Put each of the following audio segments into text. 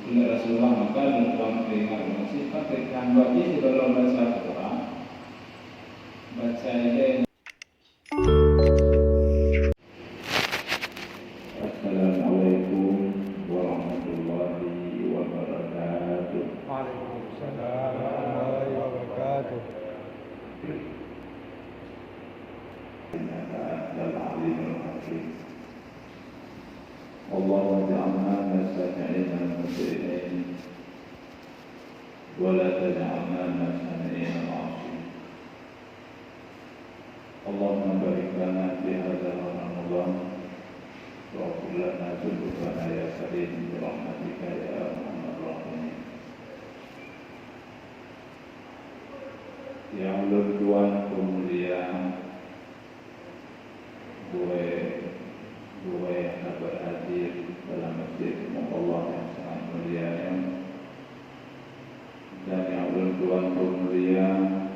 Bila Rasulullah makan dan tuan peringat masih pakai buat ini kalau baca Quran, baca ini. Assalamualaikum warahmatullahi wabarakatuh. Waalaikumsalam warahmatullahi wabarakatuh. اللهم اجعلنا مستمعين مطيعين ولا تجعلنا مستمعين عاصين. اللهم بارك لنا في هذا رمضان واغفر لنا ذنوبنا يا كريم برحمتك يا ارحم الراحمين. Yang bertuan kemuliaan dua yang berhadir dalam masjid Allah yang sangat mulia dan yang bertuan kemuliaan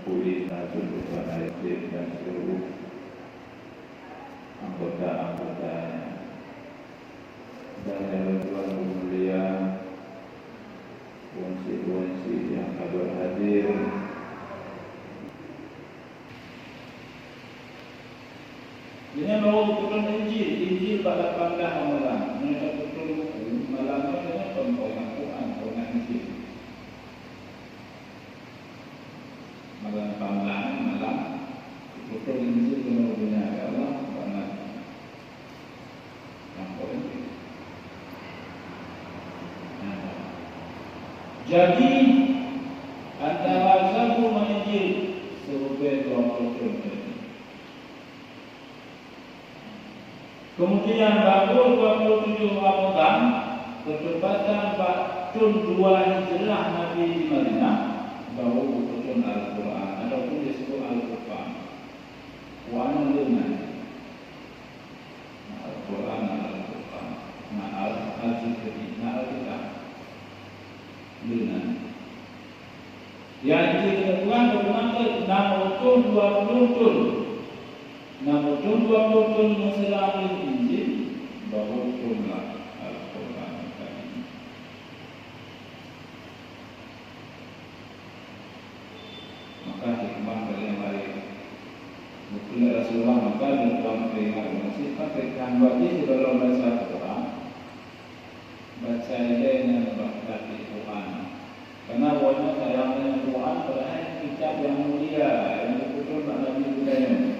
Puri Nazul Ayat dan seluruh anggota-anggotanya dan yang bertuan kemuliaan puansi-puansi yang berhadir. Ini baru turun Injil pada 18 Ramadan. Mereka betul buku malam ini pembawakan Quran, Quran Injil. Malam 18 malam betul Injil kemudian Allah karena yang poin. Jadi antara Zabur dan Injil serupa 20 tahun. Kemudian baru 27 Ramadan bertepatan tahun 2 Hijrah Nabi di Madinah baru berturun Al-Quran ataupun disebut Al-Quran. Wana dengan Al-Quran, Al-Quran, Al-Zikri, Al-Kitab dengan yang ditentukan bermakna 6 tahun 20 tahun. Namun jumlah betul masalah Injil bahawa jumlah Al-Quran ini. Maka hikmah dari yang lain. Mungkin Rasulullah maka dan tuan peringat masih pakai buat ini kalau baca Quran, baca yang berkata Quran. Karena wajah sayangnya Quran adalah kitab yang mulia yang diputus Nabi budaya.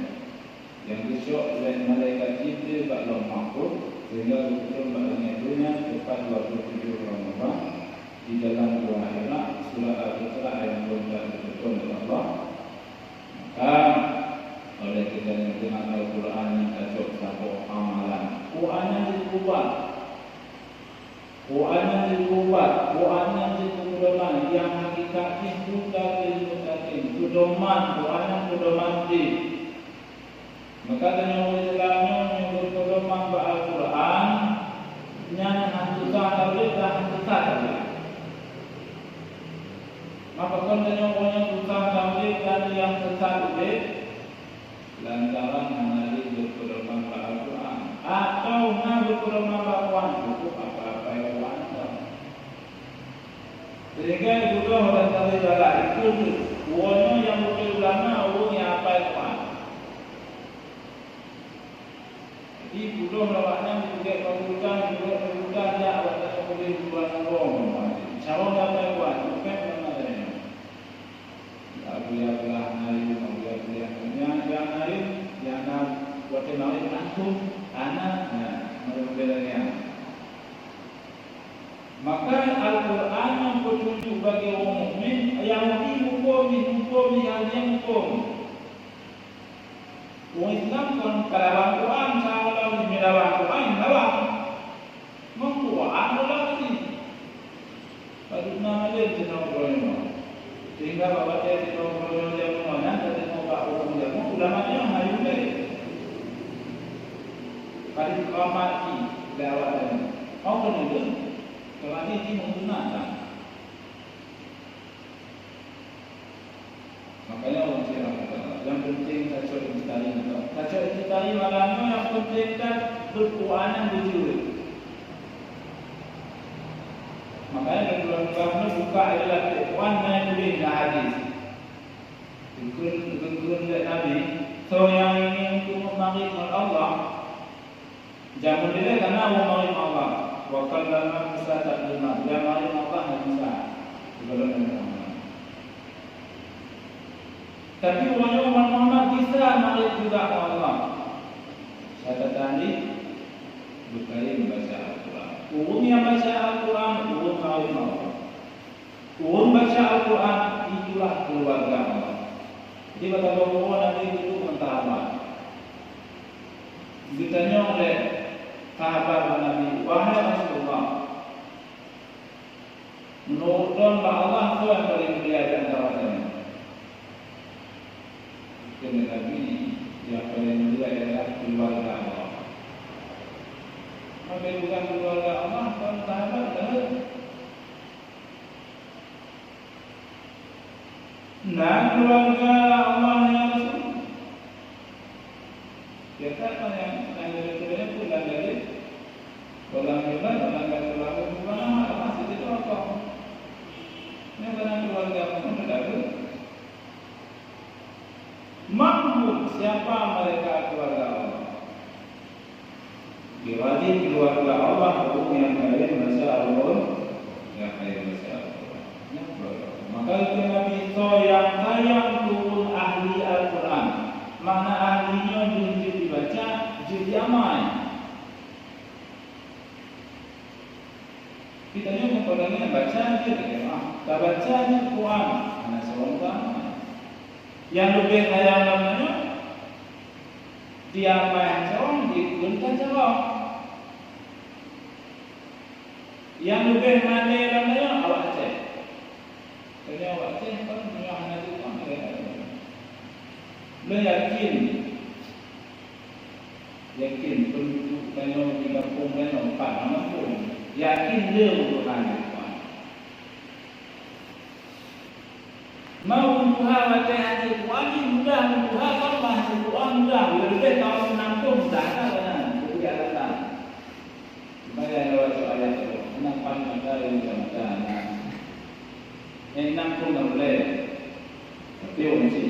Yang besok oleh malaikat Jibril kat Lauh Mahfuz sehingga betul maknanya dunia tepat 27 Ramadan di dalam dua ayat surah Al-Isra yang berkata betul oleh Allah. Maka oleh kita yang dengar Al-Quran yang cocok satu amalan Quran yang diubah, Quran yang diubah, Quran yang diubah yang hakikatnya bukan ilmu takin pedoman, Quran yang pedoman di. Maka dengan Islamnya yang berpedoman pada Al-Quran yang hantusah tauhid dan hantusah tauhid. Maka dengan orang hantusah tauhid dan yang sesat tauhid lantaran mengenali berpedoman pada Al-Quran atau nak berpedoman pada Al-Quran cukup apa-apa yang wanita. Sehingga itu orang tauhid adalah itu orang yang berulama orang yang apa Al-Quran. Di bulan lawaknya juga perbuatan dia awak boleh buat orang. Calon apa buat bukan mana dia. Abu ya belah hari, Abu ya yang hari yang nak buat kenali antum anak merupakan. Maka Al-Quran yang petunjuk bagi orang mukmin yang dihukum yang hukum. Orang Islam kan kalau Quran kalau melawan Quran melawan mengkuat lagi. Pada nama dia tidak boleh. Sehingga bapak dia tidak boleh dia mana dan mau bawa hukum dia. Ulama dia hari ini. Pada mati lewat. Mau kena dia. Kalau dia menggunakan. Makanya orang Cina yang penting kacau iktidai malamnya yang penting kan berkuanan berjurit. Makanya keluarga buka adalah warna yang boleh dah hadis. Dukun Nabi. So yang ingin untuk memanggil Allah, jangan dia karena memanggil Allah. Wa kallama Musa taklima. Dia memanggil Allah dan Musa. Tapi orang Muhammad bisa memanggil juga Allah. Catatan ini berkali membaca Al-Quran. Urun yang baca Al-Quran, urun memanggil Allah. Urun baca Al-Quran, itulah keluarga Allah. Jadi kata bahawa Nabi itu mentahabah. Ditanya oleh sahabat Nabi, wahai Rasulullah, menurut Allah itu yang paling mulia di antara kalian. Kata Nabi ini, yang paling mulia adalah keluarga Allah. Maka bukan keluarga Allah, kalau sahabat adalah nah, keluarga Allah yang Rasul. Dia kata yang dari pun dah dari orang hebat, orang keluarga bukan apa masih itu apa? Yang orang keluarga pun ada. Makmum siapa mereka keluarga Allah? Diwajib keluarga Allah yang kalian baca Al-Quran, yang kalian baca Al-Quran. Maka itu Nabi itu yang sayang turun ahli Al-Quran. Mana ahlinya jujur dibaca, jujur diamal. Kita ni orang baca je, tak baca je Quran. Mana seorang yang lebih sayang namanya diamal seorang digunakan seorang. Yang lebih mana namanya awak cek. Kerana awak cek kan yang nanti kan lo yakin penduduk Penang 30 Penang 4 pun yakin dia untuk lanjut. Mau Tuhan baca hati Quran ni mudah, Tuhan kalau bahasa Quran mudah, lebih tahun 60 mudah kan? Kemudian datang. Supaya ada baca ayat tu, nampak mata yang macam yang 60 dah boleh. Tapi orang si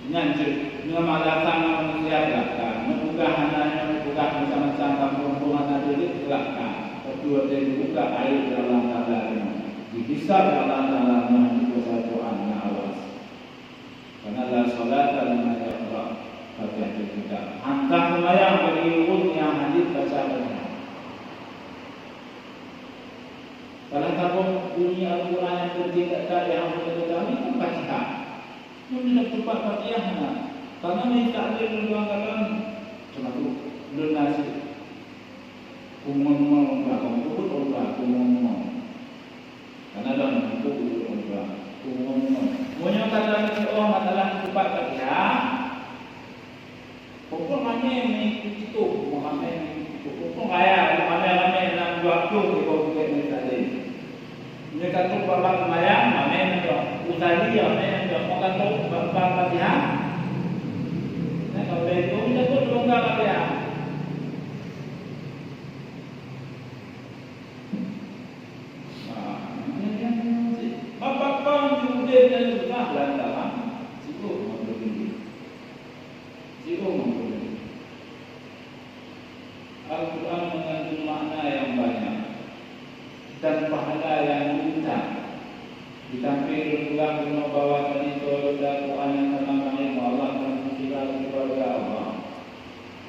nganjuk, nama datang nama siap belakang, membuka hananya, membuka macam-macam kampung-kampungan ada di belakang. Kedua dia buka air dalam tanah, dikisar dalam tanah di bahasa Quran awas. Karena la solat lima yaqra baca kita. Angkat sembahyang bagi urut yang hadis baca baca. Kalau kamu bunyi Al-Quran yang berjika yang berjika ini kan baca. Ini tidak tempat Fatihah nak. Karena ini takdir berdoa cuma tu donasi. Umum belakang kubur orang umum. Karena dalam kubur orang umum. Punya kata orang adalah tempat Fatihah. Pokok mana ni itu, mana ni pokok kaya, mana nak buat tu di pokok ni tadi. Ini kata bapak sembahyang, mana ni tu, utali mana ni tu, mau kata bapak Fatihah. Nah kalau itu kita pun longgar Fatihah. Bapak kau juga dan juga belantaran, cikgu membeli, cikgu membeli. Al-Quran mengandung makna yang banyak dan pahala yang lincah. Ditampil ulang dengan bawa tadi dan Quran yang tentang Allah dan keluarga Allah.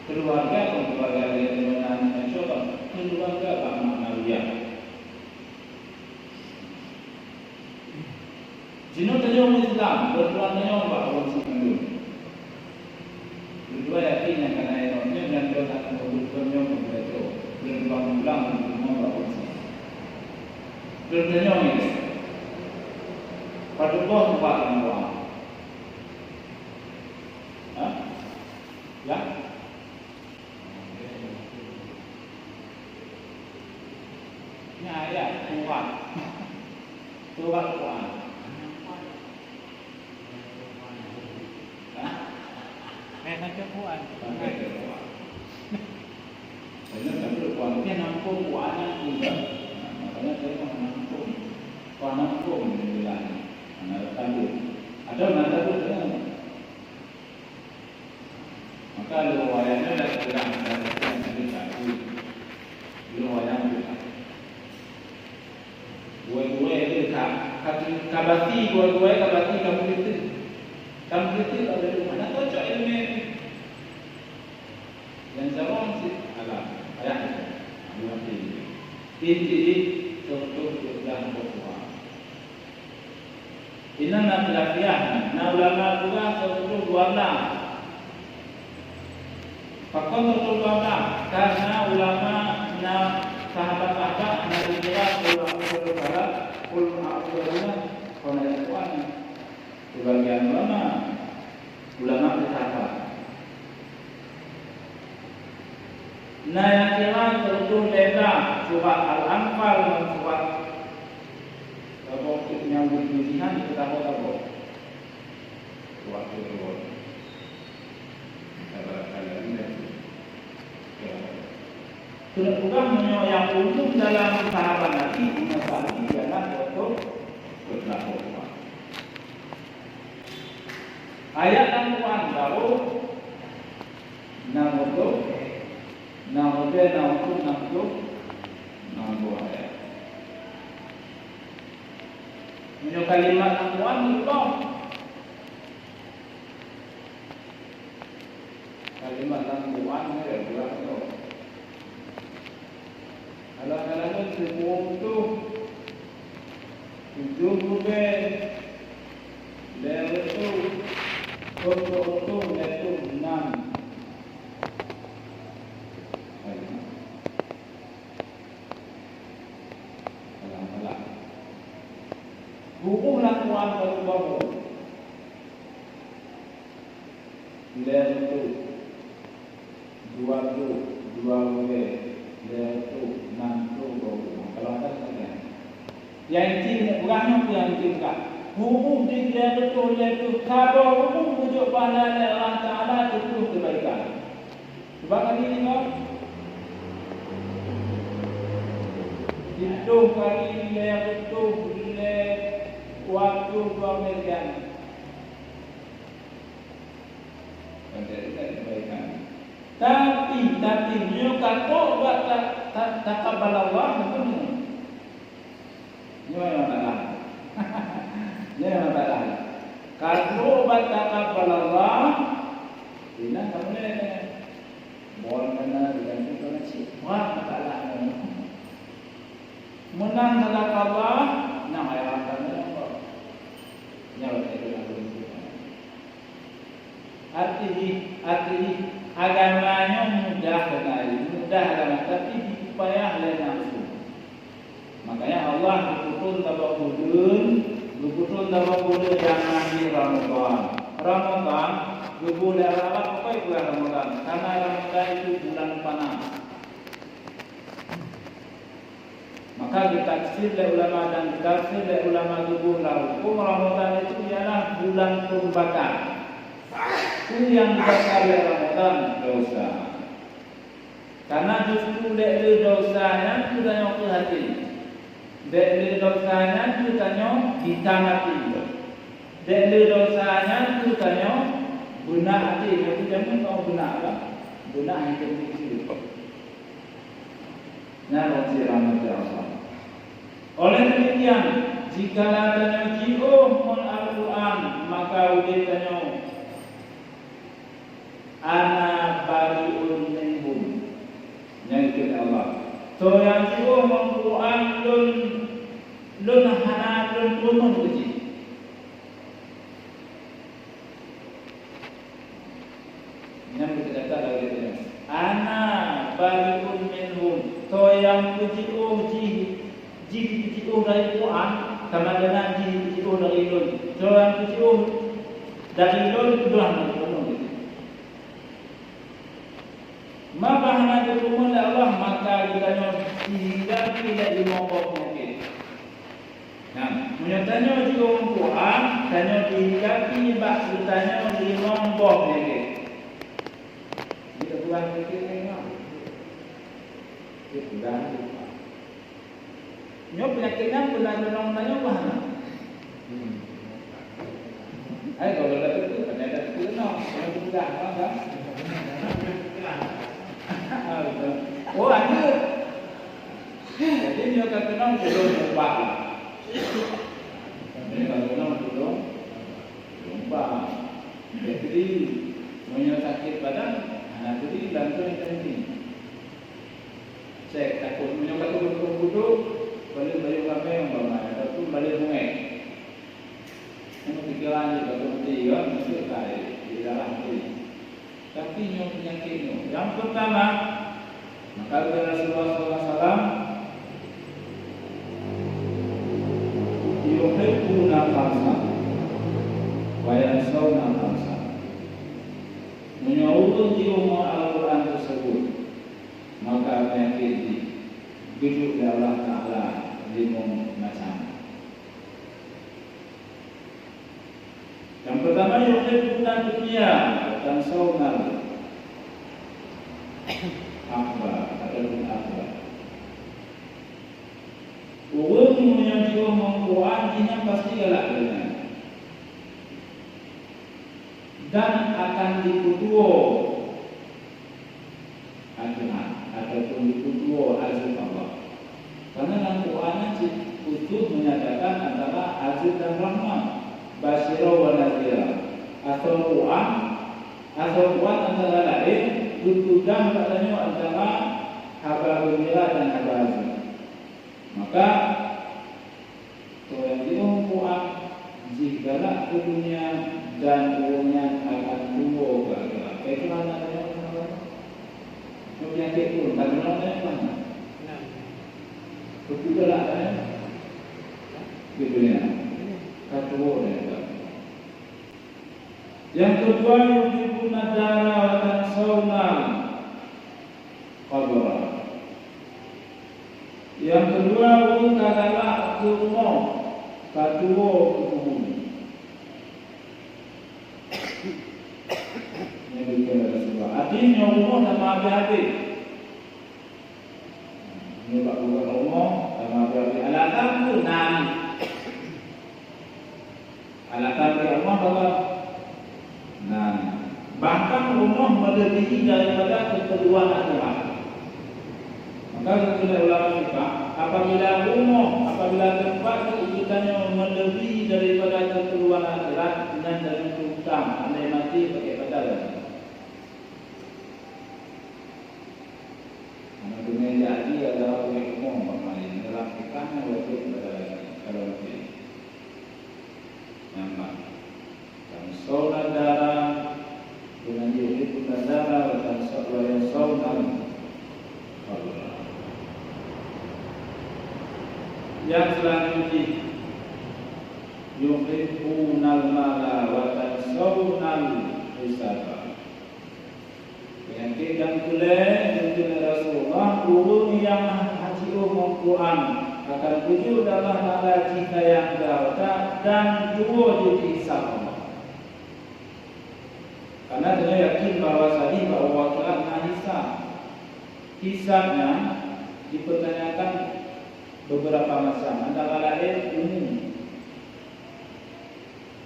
Keluarga yang dimana coba keluarga apa maknawiyah. Jino tayo Islam, berdoa tayo bahawa sendiri. Berdoa yakin yang kena itu dan doa tak berdoa membaca. Berdoa ulang dengan bahawa sendiri. Berdoa ini. Pada Allah buat doa. Ya. Ini ayat kuat. Kuat Quran. Baca Quran. Baca Quran. Saya tak perlu Quran. Dia nampak Quran yang juga. Banyak saya menampung. Kau nampung di bilang anak tahu. Ada anak tahu dengan. Maka riwayatnya dah bilang dari cerita itu. Riwayat itu. Dua-dua itu kabati, dua-dua kabati kamu itu. Kamu itu ada di mana? Cocok ilmu. Yang jawab sih alam ayat itu. Mati. Inti contoh dalam berdoa. Ina nak lafiah, na ulama juga contoh doa. Pakon contoh doa karena ulama na sahabat-sahabat na berdoa ulama konon kuan. Sebagian ulama bersahabat. Nah yang kira tentu beda surat Al-Anfal dan surat apa yang berisihan kita tahu apa surat itu sudah bukan yang umum dalam sahabat Nabi Muhammad ialah untuk berlaku. Ayat Al-Quran baru Nama ayat. Menurut kalimat Al-Quran belum. Kalimat Al-Quran ada berapa? Kalau semua itu 70 level itu untuk level 6. Hukum lakukan baru-baru Leher itu 20 leher itu 60 kalau ada saja. Yang ini bukan yang tinggi. Hukum di leher itu kalau hukum wujud pahala Allah Taala itu kebaikan. Sebab kali ini kau hidup kali leher itu waktu pemilihan kebaikan. Tapi nyo kata buat takabal Allah betul ni. Nyo yang tak. Nyo yang tak. Kalau buat takabal Allah, ina kamu ni mohon mana dengan kita macam wah masalah ni. Menang dalam Allah, nak ayat apa? Nyawa itu arti agamanya mudah sekali, mudah agama, tapi payah oleh nafsu. Makanya Allah berputus jangan di Ramadan. Ramadan boleh apa bulan Ramadan? Karena Ramadan itu bulan panas. Maka ditaksir oleh ulama dan ditaksir oleh ulama tubuh hukum Ramadan itu ialah bulan pembakar. Itu yang dibakar oleh Ramadan dosa. Karena justru dari dosanya itu tanya ke hati. Dari dosanya itu tanya kita mati. Dari dosanya itu tanya benar hati. Jadi jangan kau benar lah. Benar yang kecil. Nah, Ramadan. Oleh demikian, jika tanya jiho mon Al-Quran, maka udah tanya ana bariun minhum. Yang kita Allah. So yang jiho mon Quran lun hana lun punun uji. Yang kita kata lagi tanya ana bariun minhum. So yang uji dari Quran sama dengan jih dari Lun. So yang dari Lun itu adalah penuh. Maka hanya berumur Allah maka kita tidak dimongkok mungkin. Nah, menyatakan juga Quran tanya dihinggapi bak bertanya dimongkok mungkin. Kita bukan mungkin tengok. Kita bukan. Nyo penyakitnya pernah nanya mana? Kalau ada itu ada kena, kalau tidak apa? Oh ada. Jadi nyo kena belum ubah. Ini kalau kena belum ubah. Jadi nyo sakit badan, anak jadi bantu yang penting. Saya takut nyo kata duduk balik bayu kami yang bermain, tapi balik bunga. Yang pikiran juga berhenti, kan mesti kaya di dalam diri. Tapi nyo penyakit nyo. Yang pertama, maka Rasulullah SAW yuhibbuna khamsa wa yansawna khamsa. Menyuruh jiwa Al-Quran tersebut, maka penyakit ini duduk di Allah Ta'ala 5 macam. Yang pertama yuhibbuna dunia dan saunal akhbar ataupun akhbar. Orang yang jiwa Al-Quran ini pasti galak dengan dan akan dikutuo akhirat ataupun dikutuo azab Allah. Karena dalam Quran itu menyatakan antara azab dan rahmat, basyira wa nadhira. Asal Quran antara lain tutudan katanya antara kabar gembira dan kabar azab. Maka yang itu Quran jika ke dunia dan uangnya akan tumbuh ke akhirat. Itu namanya apa? Penyakit pun tak namanya mana? Betul tak ada? Betul ya. Kata orang. Yang kedua yuhibbuna dara wa tansawna qabra. Yang kedua kadalah ke rumah, kedua ke bumi. Ini dikira Rasulullah. Artinya rumah sama habis-habis. Ini bak bukan rumah sama habis-habis. Alatan tu nan. Alatan di rumah apa? Nan. Bahkan rumah melebihi daripada keperluan akhirat. Maka kata ulama fiqh, apabila tempat kehidupannya melebihi daripada keperluan akhirat dengan dari hutang, andai mati pakai badal. Karena dunia jadi adalah oleh umum bermain dalam fiqhnya wajib badal kalau lebih. Nampak. Dan saudara dengan yuhibbu nadara dan saudara Allah. Yang selanjutnya yuhibbunal mala wa tansawunal hisaba. Penyakit yang tulen dari Rasulullah guru yang haji Al-Quran akan tujuh dalam nala cinta yang darata dan dua jadi hisab Allah. Karena dia yakin bahwa telah hisab. Hisabnya dipertanyakan beberapa macam, antara lain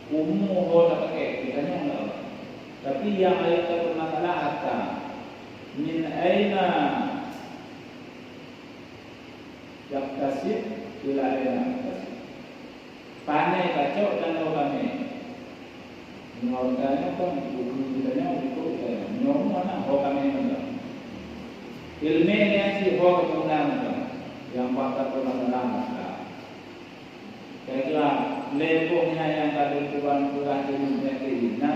umum tak pakai kitanya enggak. Tapi yang ayat permasalahan min aina yaktasib ila aina yaktasib. Pandai kacau dan kami mengautanya kan buku kitanya itu nyom mana kami mana ilmunya si kemudian yang pakar permasalahan. Kira-kira lepohnya yang tadi Tuhan jenisnya ini. Nah,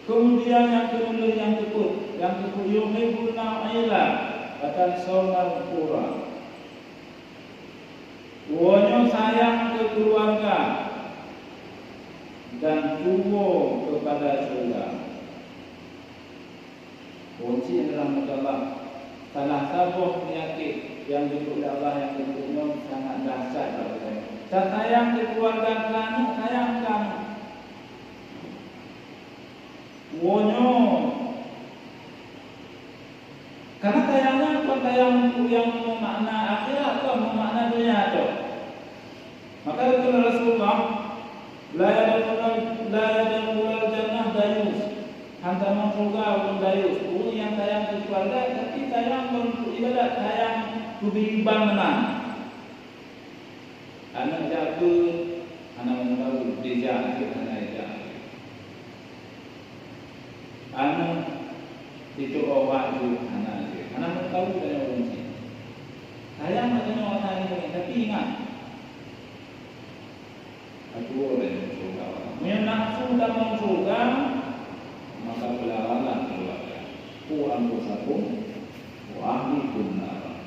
kemudian yang kedua yang kedua yuhibbuna ila kata saudara pura. Wonyo sayang ke keluarga dan tuwo kepada saudara. Kunci adalah mutabak. Salah satu penyakit yang diberi Allah yang tentunya sangat dahsyat pada saya. Saya sayang ke keluarga kamu, sayang kamu. Wonyo Karena tayangnya bukan tayang yang memakna akhirat atau memakna dunia itu. Maka itu Rasulullah la yadkhulul jannah dayus. Hantar masuk surga dayus. Orang yang tayang ke keluarga tapi tayang untuk ibadat, tayang kubibang menang. Anak jatuh, anak tahu dijak, anak dijak. Anak itu awak tu anak dia. Anak tahu banyak orang sini. Saya macam orang ini, tapi ingat. Aku orang surga. Yang nafsu dan mau surga, maka berlawanan keluarga. Ku anfusakum wa ahlikum nar.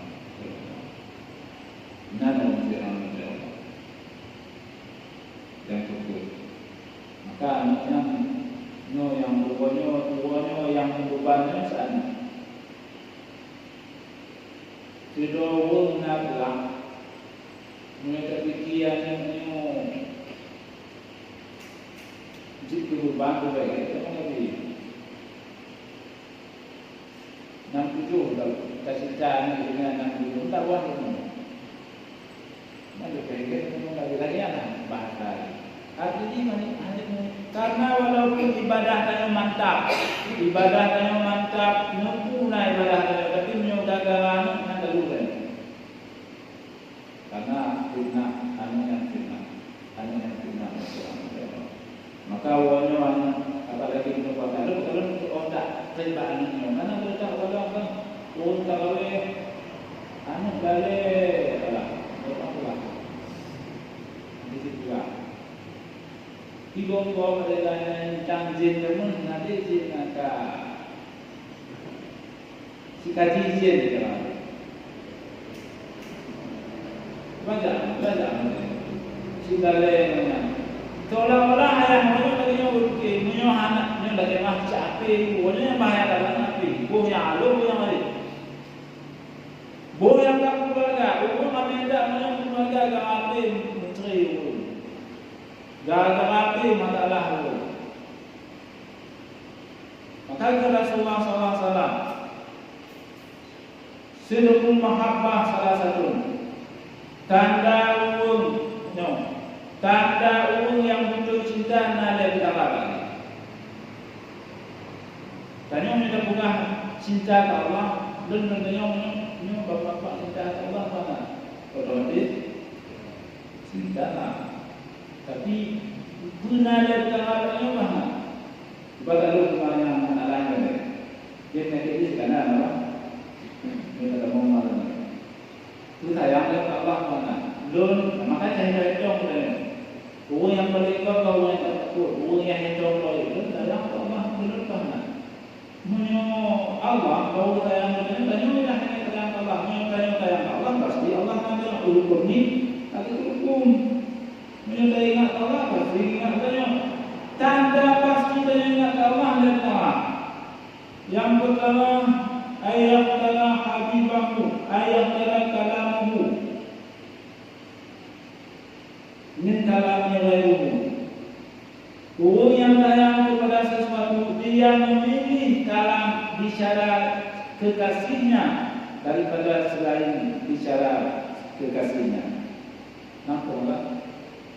Nana menjelaskan yang kedua. Maka yang tuanya yang bebannya sana. Tidak nak lah. Mereka pikirannya jika beban tu baik, kita lagi. 67 dah kasih cara dengan 67 tak buat itu. Mana pengen kita lagi anak bahasa. Artinya mana? Karena walaupun ibadah tanya mantap, sempurna ibadah tanya, tapi menyudakan nak terluka. Karena fitnah, hanya fitnah. Maka awalnya apalagi kita pakai kalau untuk otak terlibat ini, mana boleh tak kalau kan, orang tak boleh, boleh, apa? Di situ lah. Igong ko adalah cangjin namun nanti jin naka si kaji jin kita. Baca si dalenya. Seolah-olah ayah mau lagi urke, mau anak, mau lagi mah cape, boleh bahaya dalam api, boleh alu, boleh mari. Boleh tak keluarga, boleh meminta keluarga ke api menteri. Gara-gara api masalah itu. Maka kata Rasulullah SAW, sidqul mahabbah salah satu tanda urung yang betul cinta nalai berkata. Tanya kita bukan cinta ke Allah, dan tanya bapak cinta ke Allah mana? Otomatis cinta lah. Tapi guna dia berkata mana? Ibadah lu kemana anak lain ni? Dia nak jadi sekarang apa? Dia tak mau malam. Tu sayang dia Allah mana? Lun, maka saya jom dia. Orang yang paling kau yang tak takut, orang yang jom loi. Sayang Allah lun mana? Menyo Allah kau sayang dia, tanya dia hanya sayang Allah, menyo sayang Allah pasti Allah akan hukum ni, tak hukum. Menyo ingat Allah pasti ingat tanya. Tanda pasti tanya ingat Allah dan Allah. Yang pertama ayat tala habibahu, ayat tala kalamuhu. Min kalamnya ghairuhu. Orang yang sayang kepada sesuatu, dia memilih kalam bicara kekasihnya daripada selain bicara kekasihnya. Nampaklah.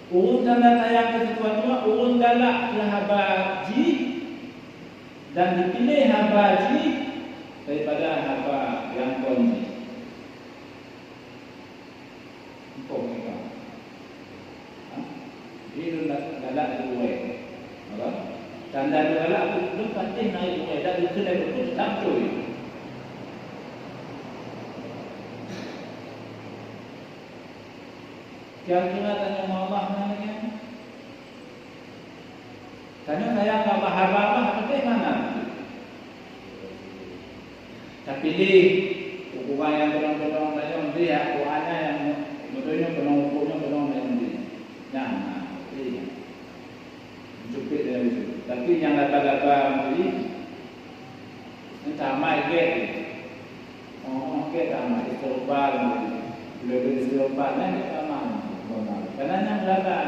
Orang tanda sayang ke sesuatu, orang galak ke habaji dan dipilih habaji daripada haba yang konji. Nampak mereka. Dia galak dua. Tanda galak itu belum pasti naik dua. Dan itu dah betul sampai. Kira-kira tanya Allah mana? Tanya saya kalau haba bagaimana? Tapi di hukuman yang benar-benar tanya dia hukumannya yang betulnya benar hukumnya benar nanti. Nah, ini jupit dari itu. Tapi yang kata-kata ini sama ke? Oh, ke sama istighfar. Lebih istighfarnya sama. Karena yang berada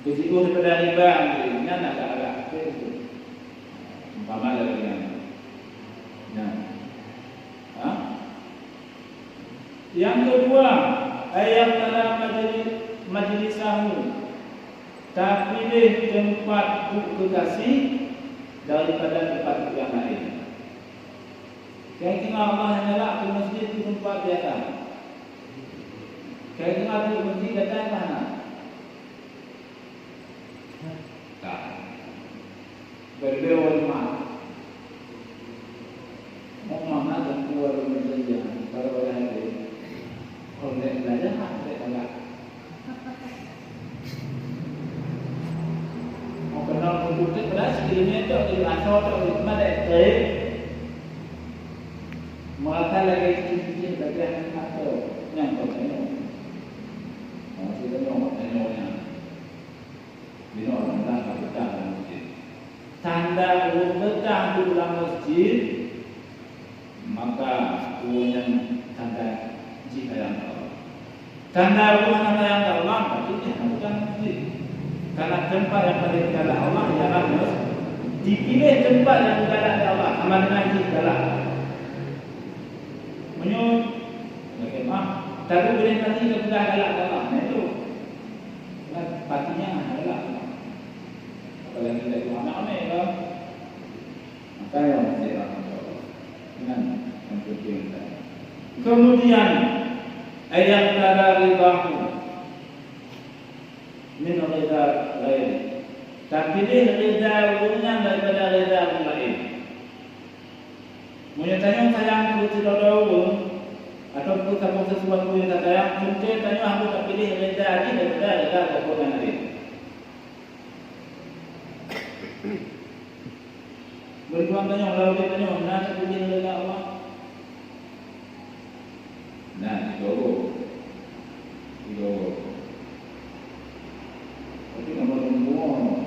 berisiko daripada riba, ini nak agak itu. Umpama lagi yang, Yang kedua, ayat dalam majlisahu, tak pilih tempat kekasih daripada tempat yang lain. Kira-kira Allah hanyalah ke masjid di tempat biasa. Kira-kira di masjid datang ke mana? Tak. Berbeza rumah. Mau mana dan keluar rumah saja. Kalau ada orang belajar, ada agak. Mau kenal komputer beras, kilometer di asal atau di mana ada. Mereka lagi kecil-kecil bagian atau yang kau tengok. Kita tengok-tengoknya. Bila orang tak betah dalam masjid. Tanda orang betah di dalam masjid, maka orang tanda jika yang Allah. Tanda orang yang Allah, berarti dia bukan masjid. Karena tempat yang paling dekat Allah ialah masjid. Dipilih tempat yang dekat Allah, sama dengan kita. Menyuruh, bagaimana? Tapi boleh nanti kepada galak Allah. Itu patinya adalah apalagi dari anak-anak itu, maka yang mesti Allah dengan penting. Kemudian ayat kata ridahu min rida lain. Tapi dia rida umumnya daripada rida lain. Menyatakan sayang itu tidak tahu atau kamu sesuatu yang tak sayang, contoh tanya aku tak pilih reda lagi daripada reda kepada Nabi. Berjuang tanya, lalu dia tanya, mana tak pilih reda Allah? Nah, itu. Tapi nomor semua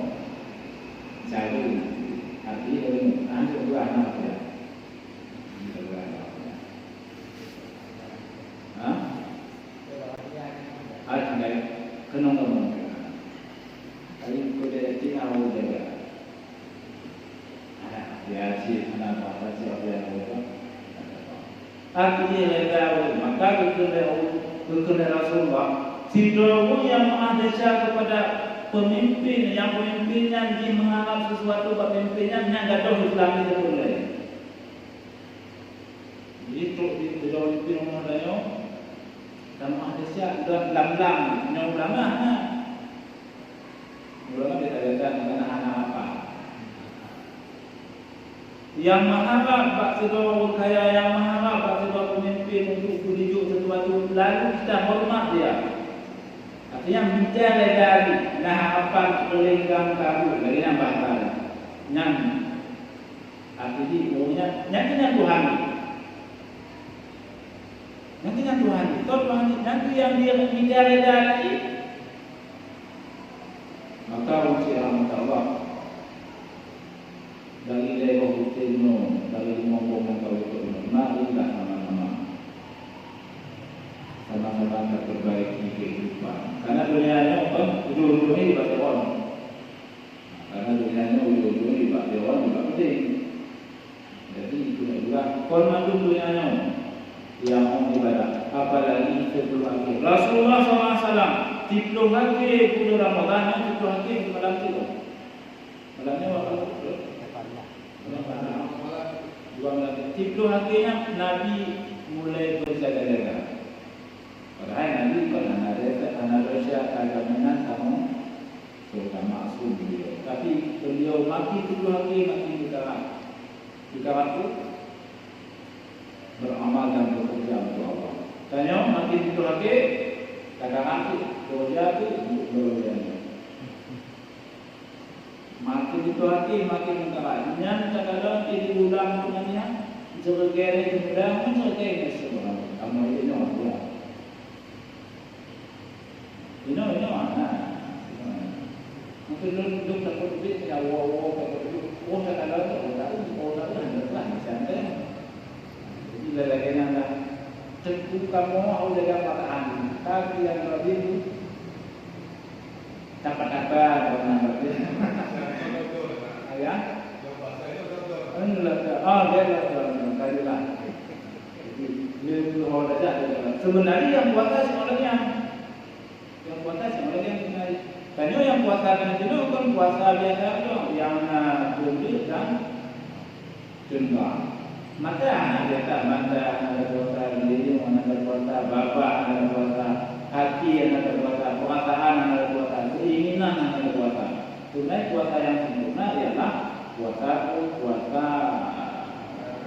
cari hati dari anak dua anak ya. Kenapa? Kali kita tinggal jaga. Ya sih, kenapa? Siapa yang tahu? Artinya legal, maka kepada Rasulullah, tidak yang mengadakan kepada pemimpin yang pemimpinnya dia menganggap sesuatu pemimpinnya yang tidak tahu Islam itu boleh. Itu tidak boleh mengadanya. Dan manusia sudah lam-lam, ulama kita lihat dengan anak apa. Yang mengharap bak sebuah kaya, yang mengharap bak sebuah pemimpin untuk tujuh sesuatu, lalu kita hormat dia. Artinya bicara dari harapan pelenggang kabul dari nambah kali. Yang artinya umumnya yang Tuhan. Nanti kan Tuhan, nanti yang dia bicara dari, maka uji rahmat Allah dari lewat hutino, dari ngomong kau itu, marilah sama-sama kita perbaiki kehidupan. Karena dunianya ujung-ujungnya di bawah orang. Karena dunianya ujung-ujungnya di bawah orang juga penting. Jadi itu juga korban dunianya. Yang ibadah, apalagi sebelum akhir. Rasulullah SAW tiplo hati bulan Ramadan, tiplo hati di malam itu. Malamnya waktu itu. Dua malam. Tiplo hatinya Nabi mulai berjaga-jaga. Padahal Nabi kalau analisa agama kamu terutama asal beliau. Tapi beliau mati tiplo hati mati di kawanku. Beramal dan bekerja untuk Allah. Tanya makin itu lagi, kata nanti kerja itu berlebihan. Makin itu lagi makin mengkalannya. Kadang-kadang jadi ulang punya sebagai mudah mencapai sesuatu. Kamu ini apa? Ini mana? Mungkin duduk takut duduk ya wow takut duduk. Oh kadang-kadang orang hendak santai. Lagi nanda tentu kamu mau jaga pertahanan, tapi yang lebih dapat apa dengan lebih ayah enggak dia kali lah dia itu orang aja Sebenarnya yang puasa si orang yang puasa si orang yang sebenarnya. Tanya yang puasa kan itu kan puasa biasa tu yang berlebih dan cenderung. Mata anak biasa, mata anak puasa diri, anak puasa bapa, anak puasa hati, anak puasa perasaan, anak puasa keinginan, anak puasa. Sebenarnya puasa yang sempurna ialah puasa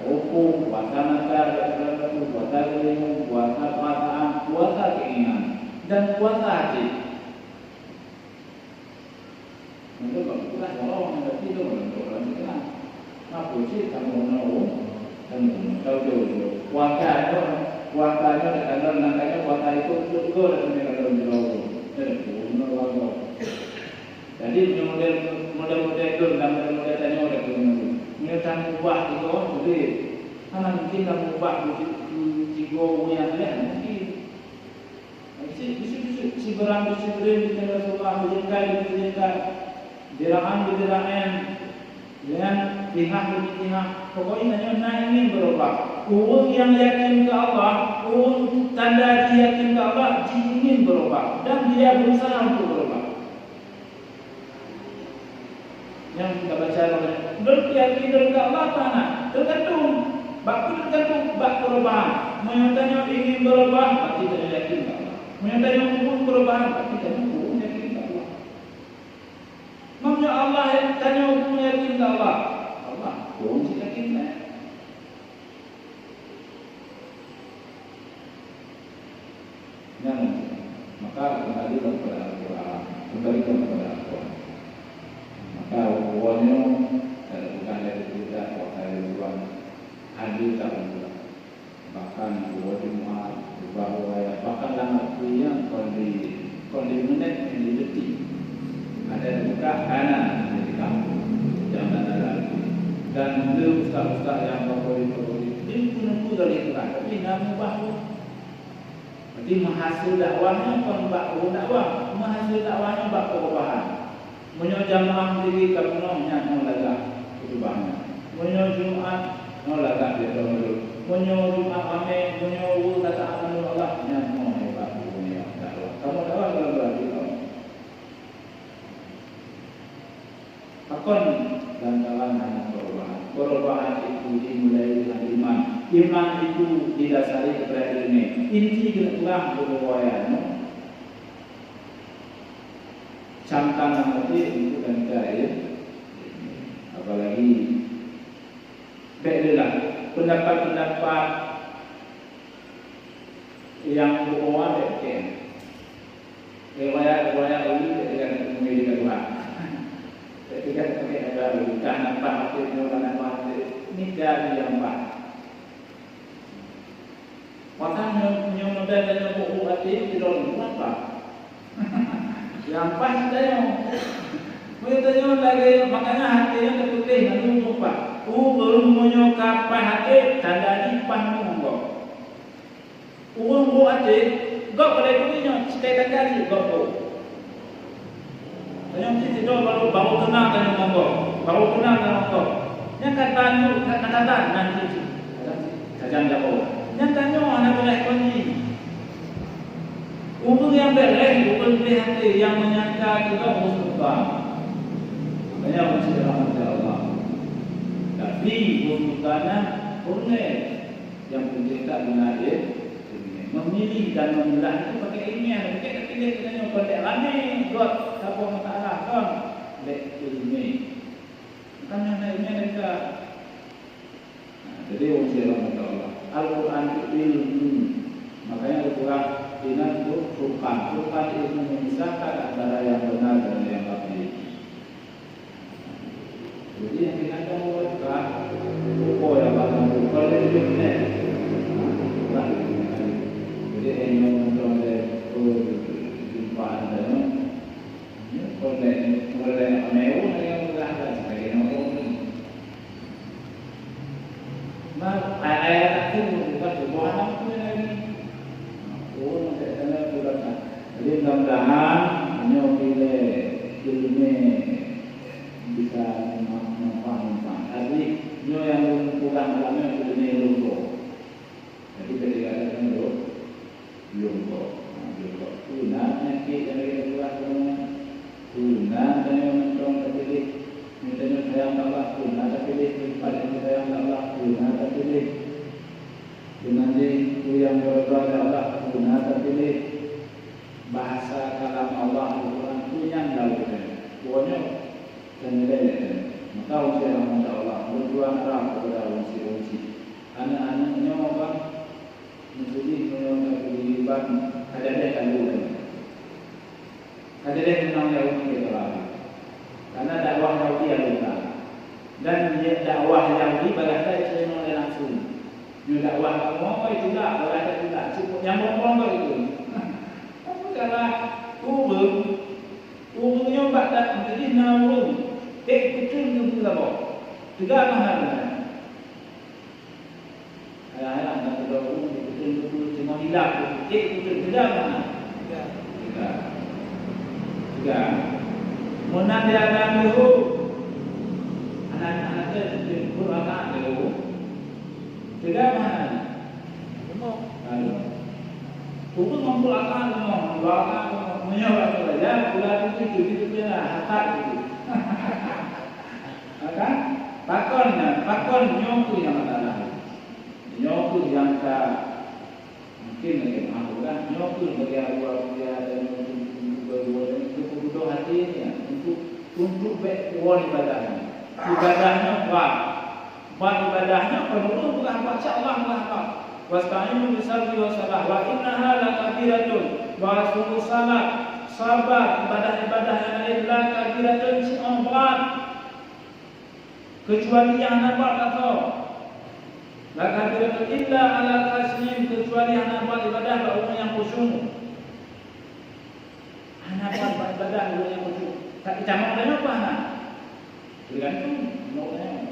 hukum, puasa mata, puasa diri, puasa perasaan, puasa keinginan dan puasa hati. Untuk berpuasa orang yang tidur untuk orang kita. Apa sih kamu tahu? Kamu tahu dulu. Puasanya kalau nakanya puasa itu juga dengan kalau jauh. Jadi model-model itu dan model tanya orang itu. Mereka ubah itu, jadi anak mungkin kamu ubah jigo yang lain mungkin. Si berang kita Rasulullah menjadikan diraan dengan pihak. Pokoknya hanya ingin berubah. Orang yang yakin ke Allah, orang tanda dia yakin ke Allah, dia ingin berubah dan dia berusaha untuk berubah. Yang kita baca berkeyakinan ke Allah mana? Tergantung bak perubahan. Menyatanya ingin berubah, berarti tidak yakin ke Allah. Menyatanya umum perubahan, berarti tidak umum yakin ke Allah. Maksudnya Allah tanya umum yakin ke Allah. Allah, umum si yakin ke Allah. Maka kembali kepada Al-Quran, kembalikan kepada Al-Quran. Maka awalnya bukan dari tidak kuasa Tuhan adil tak betul. Bahkan dua Jumat, bahkan dalam yang kondi menit yang di detik ada juga kanan di kampung jangan ada lagi. Dan itu ustaz-ustaz yang berpolitik ini pun dari Quran, tapi nama bahawa jadi menghasil dakwahnya bukan bak dakwah, menghasil dakwahnya bak perubahan. Menyo jamaah diri kapunonya nolaga perubahannya. Menyo Jumat nolaga dia dulu. Menyo Jumat ame, menyo wu kata anu Allah nya mau hebat punya dakwah. Kamu dakwah kalau berarti kamu. Akon dan kawan hanya perubahan. Perubahan itu dimulai dengan iman. Iman itu didasari kepada ilmu. Inti ketelah berwayanya. Camkan nanti itu dan cair. Apalagi berbeda pendapat-pendapat yang berubah berbeda. Riwayat ini ketika memiliki Tuhan. Ketika ada bukan nampak hati ini dari yang baik. Makanya yang modal dan buku hati tidak apa. Yang pas tanya. Tanya lagi makanya hatinya terputih nanti lupa. Belum menyokap hati tanda di panggung. Urung buat hati, gak boleh punya sekali kali gak boleh. Tanya mesti tidak baru kenal dengan monggo, baru kenal dengan monggo. Yang kata nanti jangan jauh. Yang tanya anak boleh kunci. Umur yang beres, umur hati yang menyangka juga musuh. Makanya mesti dirahmati Allah. Tapi musuhnya boleh yang penting tak benar memilih dan memilah itu pakai ilmiah. Pakai pilih kita pandai lami, buat apa masalah kan? Lek ilmi. Kan yang ilmiah mereka. Jadi mesti dirahmati Allah. Al-Quran itu ilmu. Makanya Al-Quran itu Furqan. Furqan itu memisahkan antara yang benar dan yang batil. Jadi yang kita tahu adalah buku yang bagus. Kalau itu benar, jadi yang mengenai jumpa anda, oleh ameu yang berada sebagai orang. Nah, ayat itu bukan sebuah nama lagi. Oh, saya bukan. Jadi mudah-mudahan hanya pilih ilmu bisa memahami. Tapi yang kurang dalamnya ilmu lugu. Jadi ketika ada ilmu anak-anaknya apa menjadi kehidupan ada kalau ada tentang Yahudi itu lagi karena dakwah Yahudi yang lupa dan dakwah Yahudi berkata itu oleh langsung dia dakwah kamu apa itu tak berkata tidak cukup yang ngomong itu apa kalau urungnya badak menjadi naurung kucing itu apa tiga mahal ada kita urung kucing itu cuma hilap kucing tiga mahal tiga mana dia ada dulu anak-anak itu berapa dulu tiga mahal lalu urung mampu akan menyoba saja, ular itu hakat itu. Kan? Pakon nyoku yang masalah. Nyoku yang tak mungkin lagi mampu kan? Nyoku bagi dia dan untuk hati ini untuk berbuat ibadahnya. Ibadahnya buat ibadahnya perlu bukan baca Allah bukan. Wasta'inu bisabri wassalah wa innaha lakabiratun wa sungguh salat sabar ibadah-ibadah yang lain la kabiratun si'an berat kecuali yang nampak kata la kabiratun illa ala khasyin kecuali yang nampak ibadah orang yang khusyuk nampak ibadah orang yang khusyuk tak camak dan apa nak tergantung maknanya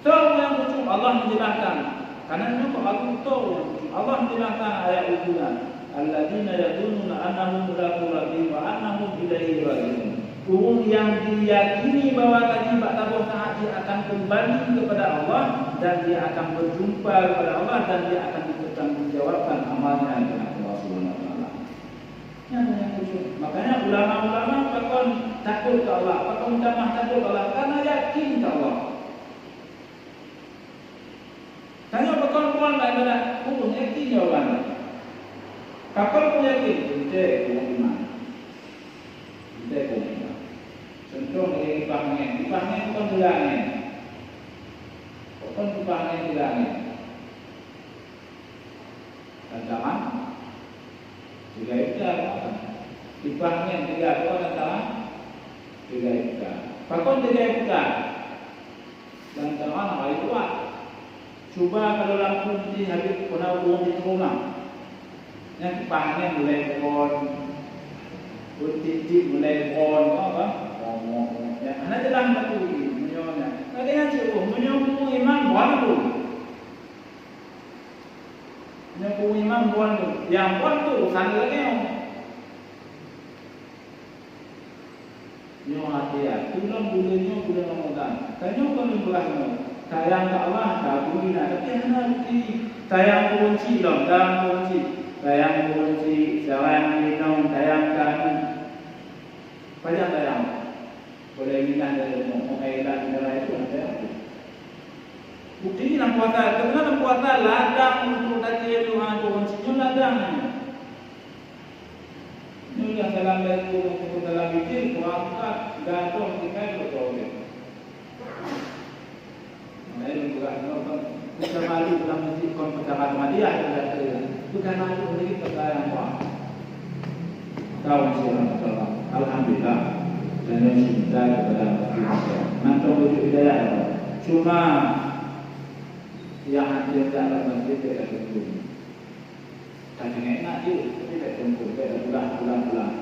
tahu yang khusyuk Allah menjelaskan karena itu aku tahu Allah menjelaskan ayat ujian alladzina yadununa annahum mulaqu rabbihim wa annahum ilaihi raji'un. Orang yang diyakini bahwa tadi pada saat dia akan kembali kepada Allah dan dia akan berjumpa kepada Allah dan dia akan dipertanggungjawabkan amalnya dengan Allah Subhanahu wa taala. Yang khusyuk. Makanya ulama-ulama pakon takut ke Allah, pakon tamah takut ke Allah karena yakin ke Allah. Tanya pakon-pakon ibadah pun yakin jawabannya. Pakon pun yakin, kita pun iman. Kita pun iman. Contoh dari dipahami bukan bilangnya. Bukan dipahami bilangnya. Tantangan tiga ika. Dipahami tiga apa tantangan? Tiga ika. Pakon tiga ika. Tantangan apa itu? Cuba kalau lampu di habis kena uang di rumah. Yang dipahami mulai kon, titik mulai kon, apa? Ya, anak jalan batu ini, menyonya. Kadang cakap, menyomu imam buan tu. Menyomu imam buan tu. Yang buan tu, sana lagi yang. Nyo hati ya, tulang bulanya bulan Ramadan. Kanyo kan belah sayang ke Allah, tak boleh nak. Tapi anak ni sayang kunci dong, dalam kunci. Sayang kunci, sayang minum, sayang kami. Banyak sayang. Boleh minat dari mengailan negara itu ada. Bukti ni nak puasa, kerana nak puasa ladang untuk tadi Tuhan kunci, nyo ladang. Nyo yang dalam itu untuk dalam bikin, puasa gantung kita betul. Lain juga kita malu dalam masjid kon pertama Ahmadiyah bukan malu lagi perkara yang apa. Tahu insyaallah. Alhamdulillah. Dan cinta kepada manusia. Mantul wujud hidayah. Cuma yang hadir dalam masjid tidak tentu. Tak enak je, tapi tak tentu. Tak pulang.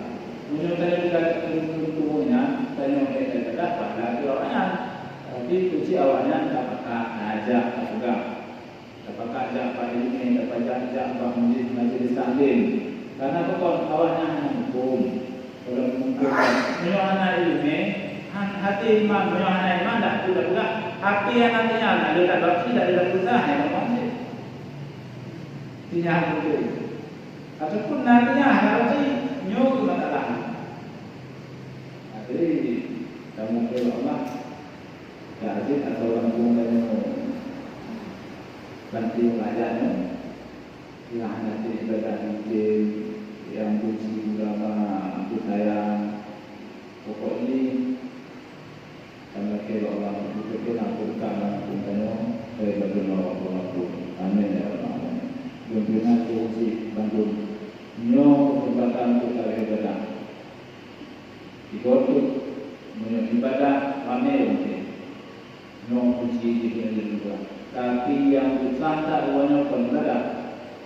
Menurut saya tidak tentunya, saya tidak dapat lagi orangnya. Tapi kunci awalnya dapat ajak juga, dapat ajak pada ini, dapat ajak bangun majlis taklim. Karena pokok awalnya hanya hukum. Kalau mengumpulkan menyohana ilmu, hati iman menyohana iman dah juga. Hati yang nantinya ada tak berarti tidak ada usaha yang masih. Tidak betul. Ataupun nantinya berarti nyok masalah. Jadi kamu perlu Allah. Jadi atau orang tua yang bantu belajarnya, yang nanti ibadah mungkin, yang puji ulama, aku sayang, pokok ini, karena kalau orang itu kita nak bukan orang tua daripada orang-orang. Amin ya rabbal alamin. Dengan kursi bantu nyo kesempatan untuk kalian ibadah. Ikut ibadah ramai mungkin. Nyo kursi juga. Tapi yang bersandar awalnya penggara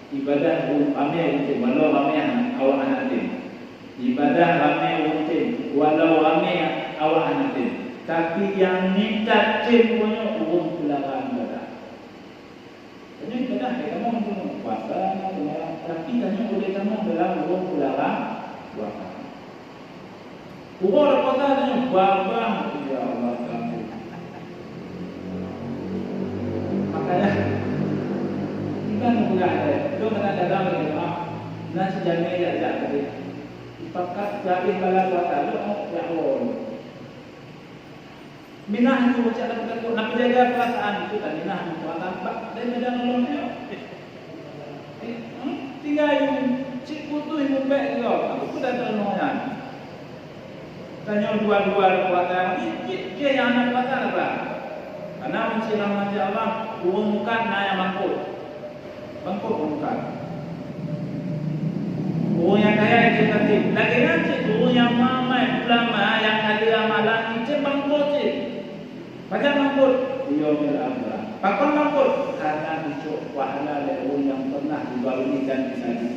ibadah ramai mungkin. Walau ramai awak anak ibadah ramai mungkin. Walau ramai awak anak tapi yang minta cembonya urung kelarang ibadah. Jadi ibadah kamu untuk puasa, tapi tanya boleh kamu dalam urung kelarang puasa. Urung puasa tanya babang ya Allah kamu. Makanya kita bukan ada. Dia kena dalam rumah. Nasi jamai aja tadi. Pakat jadi bala puasa tu ya Allah. Minah itu macam nak jaga perasaan itu kan minah itu nampak dan ada nolongnya. Tinggal yang cik putu yang baik juga. Aku pun dah nolongnya. Tanya dua-dua kuatan. Dia yang anak kuatan apa? Karena mencilang manja Allah, bukan na yang mangkuk. Mangkuk bukan. Orang yang kaya itu nanti. Lagi nanti orang yang mamai ulama yang ada amalan itu mangkuk cik. Macam mangkut, dia berabra. Pakon mangkut, karena dicok pahala dari orang yang pernah dibaluikan di sana.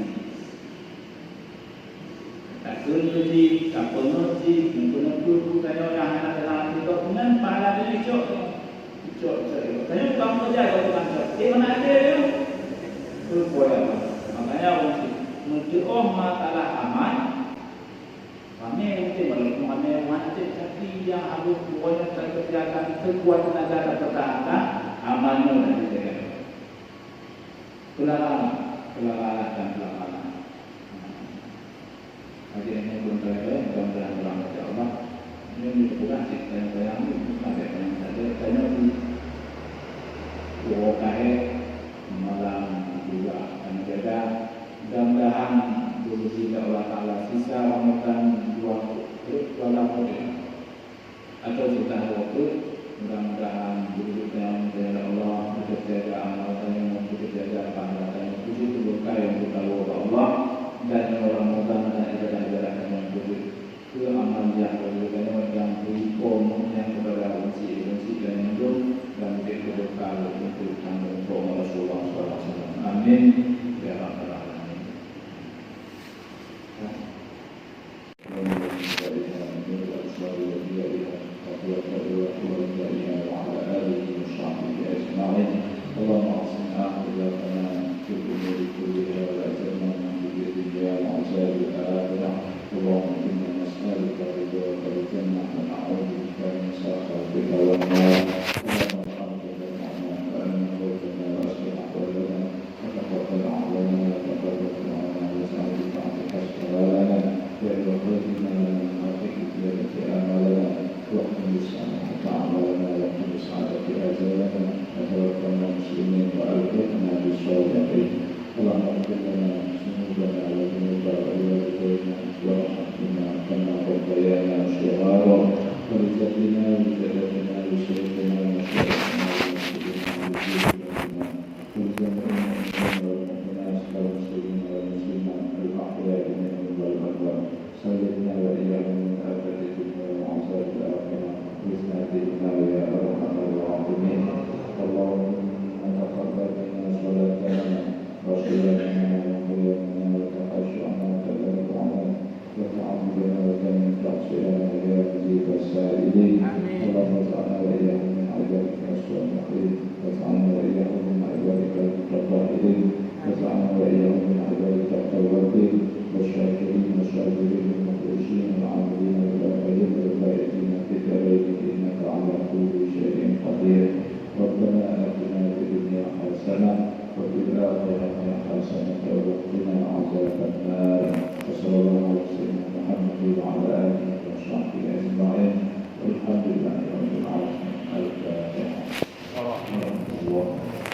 Tak kerja, tak pengerti, mungkin guru kaya orang anak dalam hati kau punya pahala dia dicok. Dicok saya. Kaya kamu kerja kau bukan cok. Mana ada dia? Berbuat. Makanya untuk masalah aman. Kami mungkin walaupun kami wajib tapi yang harus buatnya terkerjakan kekuatan negara pertahanan amannya dan dijaga. Kelalaian dan kelalaian. Jadi ini pun saya mudah-mudahan dalam Allah ini bukan cerita yang saya ambil bukan yang saja saya di Wokai malam juga akan jaga mudah-mudahan dulu tidak Allah Taala sisa Ramadan 20 atau sudah waktu mudah-mudahan dulu-dulunya dari Allah kita jaga amal-amal kita jaga pahala-pahala itu berkah yang kita lakukan Allah dan Ramadan dan ibadah-ibadah yang begitu ke amal yang berbeda yang berhukum yang kepada unsur dan hidup dan kita berkah untuk tanggung jawab Rasulullah SAW. Amin ya rabbal alamin. اللهم اصلح عاقبتنا في الامور كلها ولا تجعلنا من الدنيا وعذاب الاخره اللهم انا نسالك رضاك والجنه ونعوذ بك من سخطك والنار اللهم ارحمنا بالرحمن وامن قلوبنا واصلح احوالنا وتقبل اعمالنا وتقبل دعاءنا وسعد بعدك اسرارنا وارزقنا من خلقك زياده امالنا واحسن سعادة اعمالنا واحسن سعادة اجالنا وتوفنا مسلمين والحقنا بالصالحين اللهم اغفر لنا ذنوبنا وذنوب والدينا وارحمنا كما ربيانا صغارا ولجدنا ولجدتنا لشيخنا وشيخنا ومسلمنا ولجميع المسلمين والمؤمنات والمسلمين والمسلمات الاحياء منهم والاموات سلمنا واياهم من افات الدنيا وعذاب الاخره بسنتنا يا ارحم الراحمين اللهم تقبل منا صلاتنا وصيامنا وقيامنا وتخشعنا وتضرعنا وتعبدنا وتمن تقصيرنا يا مجيب السائلين اللهم اجعلنا واياهم من عبادك الصالحين واجعلنا واياهم من عبادك المتطهرين واجعلنا واياهم من عبادك التوابين والشاكرين والصابرين المخلصين العاملين بالخير والبائسين في دارين انك على كل شيء قدير ربنا آتنا في الدنيا حسنة وفي الآخرة حسنة وقنا عذاب النار وصلى الله على سيدنا محمد وعلى آله وصحبه أجمعين والحمد لله رب العالمين. الفاتحة. الله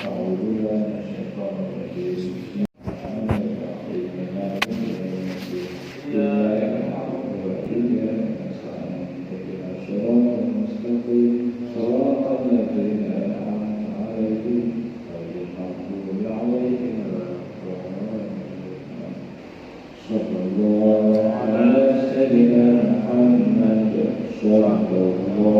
أعوذ بالله من الشيطان الرجيم. صراط الذين أنعمت عليهم الله على سيدنا محمد صلى الله